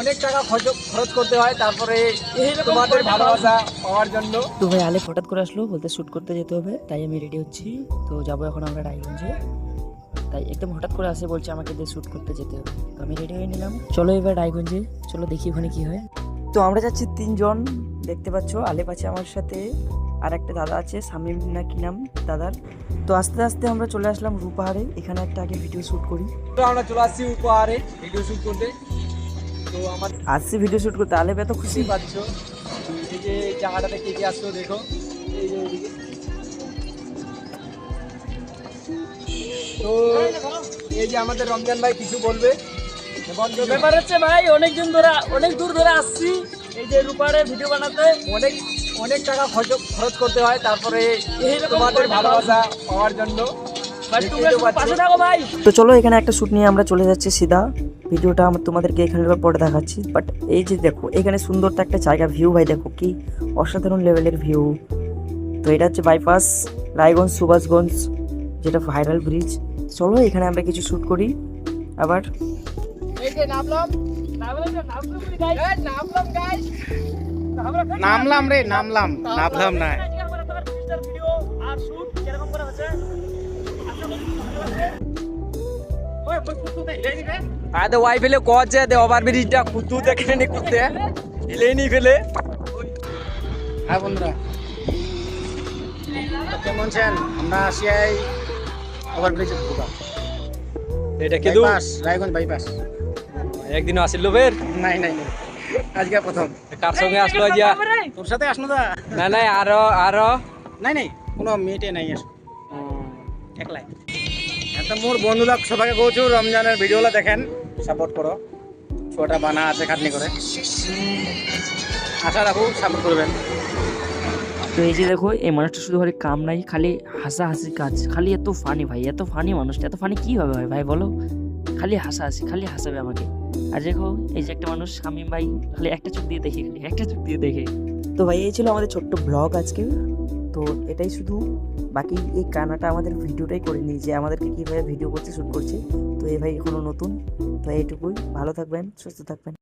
অনেক টাকা খরচ করতে হয় তারপরে তোমাদের ভালোবাসা পাওয়ার জন্য। তো ভাই আলে হঠাৎ করে আসলো, বলতে শ্যুট করতে যেতে হবে, তাই আমি রেডি হচ্ছি। তো যাবো এখন আমরা রায়গঞ্জে, তাই একদম হঠাৎ করে আসে বলছে আমাকে দিয়ে শ্যুট করতে যেতে হবে। তো আমি রেডি হয়ে নিলাম, চলো এবার রায়গঞ্জে, চলো দেখি ওখানে কি হয়। তো আমরা যাচ্ছি তিনজন, দেখতে পাচ্ছ আলেপ আছে আমার সাথে, আর একটা দাদা আছে, শামীম না কি নাম দাদার। তো আস্তে আস্তে আমরা চলে আসলাম রূপাহারে, এখানে একটা আগে ভিডিও শ্যুট করি। তো আমরা চলে আসছি উপহারে ভিডিও শুট করতে। তো আমার আসছি ভিডিও শ্যুট করতে, আলেপ এত খুশি। খুশি পাচ্ছ, এই যে জায়গাটাতে কে কে আসলো দেখো, এই যে এইদিকে। তো এই যে আমাদের রমজান ভাই কিছু বলবে। ব্যাপার হচ্ছে ভাই, অনেক দূর ধরে আসছি এই যে রূপারের ভিডিও বানাতে। অনেক অনেক টাকা খরচ করতে হয় তারপরে তোমাদের ভালোবাসা পাওয়ার জন্য। ভাই তুমি একটু পাশে থাকো ভাই। তো চলো এখানে একটা শ্যুট নিয়ে আমরা চলে যাচ্ছি সিধা, ভিডিওটা আমার তোমাদেরকে এখানে পরে দেখাচ্ছি। বাট এই যে দেখো এখানে সুন্দর তো একটা জায়গা, ভিউ ভাই দেখো কি অসাধারণ লেভেলের ভিউ। তো এটা হচ্ছে বাইপাস রায়গঞ্জ সুভাষগঞ্জ, যেটা ভাইরাল ব্রিজ। চলো এখানে আমরা কিছু শ্যুট করি আবার। এই যে নামলাম গাইস, নামলাম না। ভিডিও আর শুট কিরকম করে হচ্ছে। ওই কুত্তু দে লেনি রে, আদে ওয়াই ফেলে কচ্ছে দে ওভার ব্রিজটা কুতু দেখে নি কুত্তে লেনি ফেলে। হ্যাঁ বন্ধুরা, তো কেমন আছেন? আমরা আসিয়াই ওভারব্রিজের ঢোকা এটা কিন্তু বাইপাস, রায়গঞ্জ বাইপাস। একদিনও আসিল ফের নাই আজকে প্রথম। কার সঙ্গে আসলো আজিয়া? তোর সাথে আসনো দা? না নাই আরো নাই কোনো মেয়েটে নাই আস একলাই। একটা মোর বন্ধুরা সবাইকে কৌছু রমজানের ভিডিওগুলো দেখেন, সাপোর্ট করো। ছোটা বানা আছে খাটনি করে, আশা রাখো সাপোর্ট করবেন। তো এই যে দেখো এই মানুষটা শুধু খালি কাম নাই, খালি হাসাহাসি কাজ, খালি এত ফানি ভাই, এত ফানি মানুষটা, এত ফানি কীভাবে হয় ভাই বলো? খালি হাসাহাসি, খালি হাসাবে আমাকে। আর দেখো এই যে একটা মানুষ শামীম ভাই, খালি একটা চোখ দিয়ে দেখে, খালি একটা চোখ দিয়ে দেখে। তো ভাই এই ছিল আমাদের ছোট্ট ব্লগ আজকে। তো এটাই শুধু, বাকি এই কানাটা আমাদের ভিডিওটাই করে নিই যে আমাদেরকে কীভাবে ভিডিও করছে, শ্যুট করছে। তো এই ভাই এখনো নতুন, তো এইটুকুই। ভালো থাকবেন, সুস্থ থাকবেন।